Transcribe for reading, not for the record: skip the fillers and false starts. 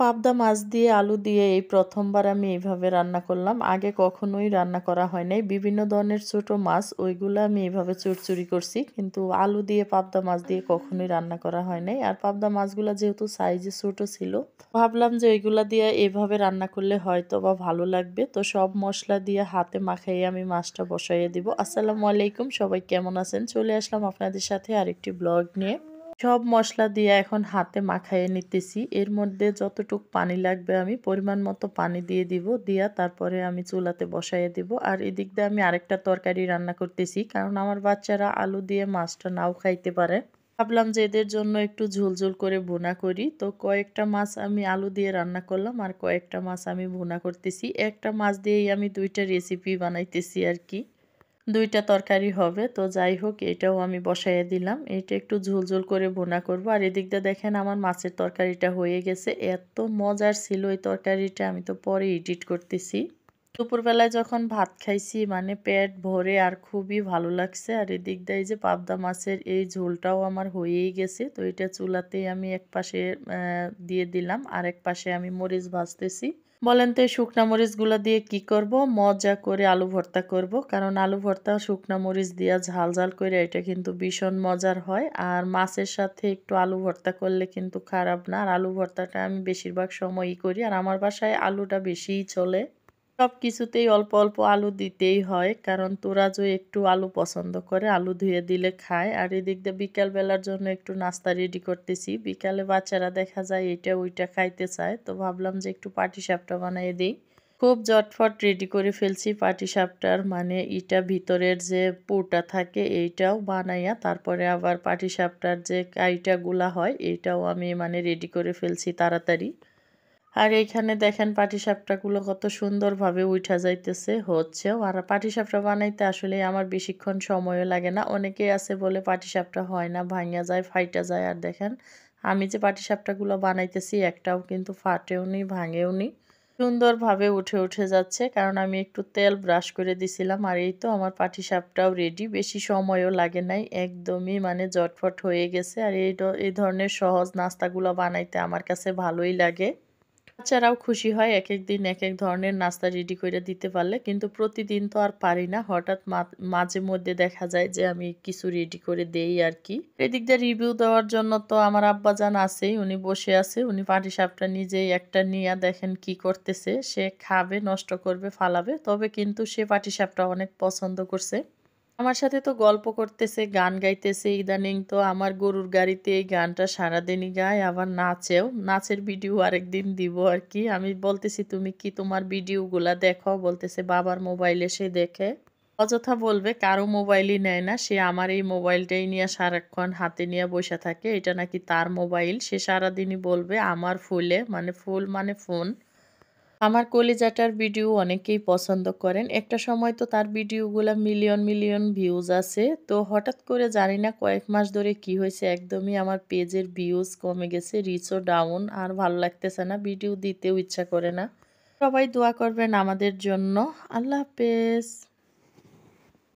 পাবদা মাছ দিয়ে আলু দিয়ে এই প্রথমবার আমি এইভাবে রান্না করলাম। আগে কখনোই রান্না করা হয় নাই। বিভিন্ন ধরনের ছোট মাছ ওইগুলা আমি এভাবে চুরচুরি করছি। কিন্তু আলু দিয়ে পাবদা মাছ দিয়ে কখনোই রান্না করা হয় নাই। আর পাবদা মাছগুলা যেহেতু সাইজে ছোট ছিল, ভাবলাম যে ওইগুলা দিয়ে এভাবে রান্না করলে হয়তো বা ভালো লাগবে। তো সব মসলা দিয়ে হাতে মাখাইয়ে আমি মাছটা বসাইয়ে দিব। আসসালামু আলাইকুম, সবাই কেমন আছেন? চলে আসলাম আপনাদের সাথে আরেকটি ব্লগ নিয়ে। সব মসলা দিয়ে এখন হাতে মাখাইয়ে নিতেছি। এর মধ্যে যতটুক পানি লাগবে আমি পরিমাণ মতো পানি দিয়ে দিব। দিয়া তারপরে আমি চুলাতে বসাইয়ে দিব। আর এদিক দিয়ে আমি আরেকটা তরকারি রান্না করতেছি, কারণ আমার বাচ্চারা আলু দিয়ে মাছটা নাও খাইতে পারে। ভাবলাম যে এদের জন্য একটু ঝোল করে ভুনা করি। তো কয়েকটা মাছ আমি আলু দিয়ে রান্না করলাম আর কয়েকটা মাছ আমি ভুনা করতেছি। একটা মাছ দিয়েই আমি দুইটা রেসিপি বানাইতেছি আর কি। দুইটা তরকারি হবে। তো যাই হোক, এটাও আমি বসাইয়ে দিলাম। এটা একটু ঝোল করে ভুনা করব। আর এদিক দিয়ে দেখেন আমার মাছের তরকারিটা হয়ে গেছে। এত মজার ছিল এই তরকারিটা, আমি তো পরে এডিট করতেছি। দুপুরবেলায় যখন ভাত খাইছি মানে পেট ভরে আর খুবই ভালো লাগছে। আর এদিক দিয়ে এই যে পাবদা মাছের এই ঝোলটাও আমার হয়েই গেছে। তো এটা চুলাতেই আমি এক পাশে দিয়ে দিলাম, আর এক পাশে আমি মরিচ ভাজতেছি। বলেন তো এই শুকনা মরিচগুলো দিয়ে কি করব? মজা করে আলু ভর্তা করব, কারণ আলু ভর্তা শুকনা মরিচ দিয়া ঝাল ঝাল করে এটা কিন্তু ভীষণ মজার হয়। আর মাছের সাথে একটু আলু ভর্তা করলে কিন্তু খারাপ না। আর আলু ভর্তাটা আমি বেশিরভাগ সময়ই করি, আর আমার বাসায় আলুটা বেশিই চলে। সব কিছুতেই অল্প অল্প আলু দিতেই হয়, কারণ তোরাজও একটু আলু পছন্দ করে, আলু ধুয়ে দিলে খায়। আর এদিক দিয়ে বিকাল বেলার জন্য একটু নাস্তা রেডি করতেছি। বিকালে বাচ্চারা দেখা যায় এটা ওইটা খাইতে চায়, তো ভাবলাম যে একটু পাটিসাপটা বানিয়ে দিই। খুব জটফট রেডি করে ফেলছি পাটিসাপটার, মানে ইটা ভিতরের যে পুরটা থাকে এইটাও বানাইয়া তারপরে আবার পাটিসাপটার যে কাইটাগুলা হয় এইটাও আমি মানে রেডি করে ফেলছি তাড়াতাড়ি। আর এইখানে দেখেন পাটিসাপটাগুলো কত সুন্দরভাবে উঠা যাইতেছে, হচ্ছেও। আর পাটিসাপটা বানাইতে আসলে আমার বেশিক্ষণ সময়ও লাগে না। অনেকেই আছে বলে পাটিসাপটা হয় না, ভাঙা যায়, ফাইটা যায়। আর দেখেন আমি যে পাটিসাপটাগুলো বানাইতেছি একটাও কিন্তু ফাটেও নি, ভাঙেও নি, সুন্দরভাবে উঠে যাচ্ছে, কারণ আমি একটু তেল ব্রাশ করে দিছিলাম। আর এই তো আমার পাটিসাপটাও রেডি, বেশি সময়ও লাগে নাই, একদমই মানে জটফট হয়ে গেছে। আর এই ধরনের সহজ নাস্তাগুলো বানাইতে আমার কাছে ভালোই লাগে। বাচ্চারাও খুশি হয় একেক দিন একেক ধরনের নাস্তা রেডি করে দিতে পারলে। কিন্তু প্রতিদিন তো আর পারি না, হঠাৎ মাঝে মধ্যে দেখা যায় যে আমি কিছু রেডি করে দেই আর কি। এদিক দিয়ে রিভিউ দেওয়ার জন্য তো আমার আব্বাজান আছেই, উনি বসে আছে। উনি পাটিসাপটা নিজেই একটা নিয়ে দেখেন কি করতেছে। সে খাবে, নষ্ট করবে, ফালাবে, তবে কিন্তু সে পাটিসাপটা অনেক পছন্দ করছে। আমার সাথে তো গল্প করতেছে, গান গাইতেছে। ইদানিং তো আমার গরুর গাড়িতে এই গানটা সারাদিনই গায়, আবার নাচেও। নাচের ভিডিও আরেকদিন দিব আর কি। আমি বলতেছি তুমি কি তোমার ভিডিওগুলা দেখো? বলতেছে বাবার মোবাইলে সে দেখে। অযথা বলবে কারো মোবাইলই নেয় না, সে আমার এই মোবাইলটাই নিয়ে সারাক্ষণ হাতে নিয়ে বসে থাকে। এটা নাকি তার মোবাইল, সে সারাদিনই বলবে আমার ফুলে, মানে ফুল মানে ফোন। আমার কলিজাটার ভিডিও অনেকেই পছন্দ করেন। একটা সময় তো তার ভিডিওগুলা মিলিয়ন ভিউজ আছে। তো হঠাৎ করে জানি না কয়েক মাস ধরে কি হয়েছে, একদমই আমার পেজের ভিউজ কমে গেছে, রিচও ডাউন। আর ভালো লাগতেছে না, ভিডিও দিতেও ইচ্ছা করে না। সবাই দোয়া করবেন আমাদের জন্য। আল্লাহ হাফেজ।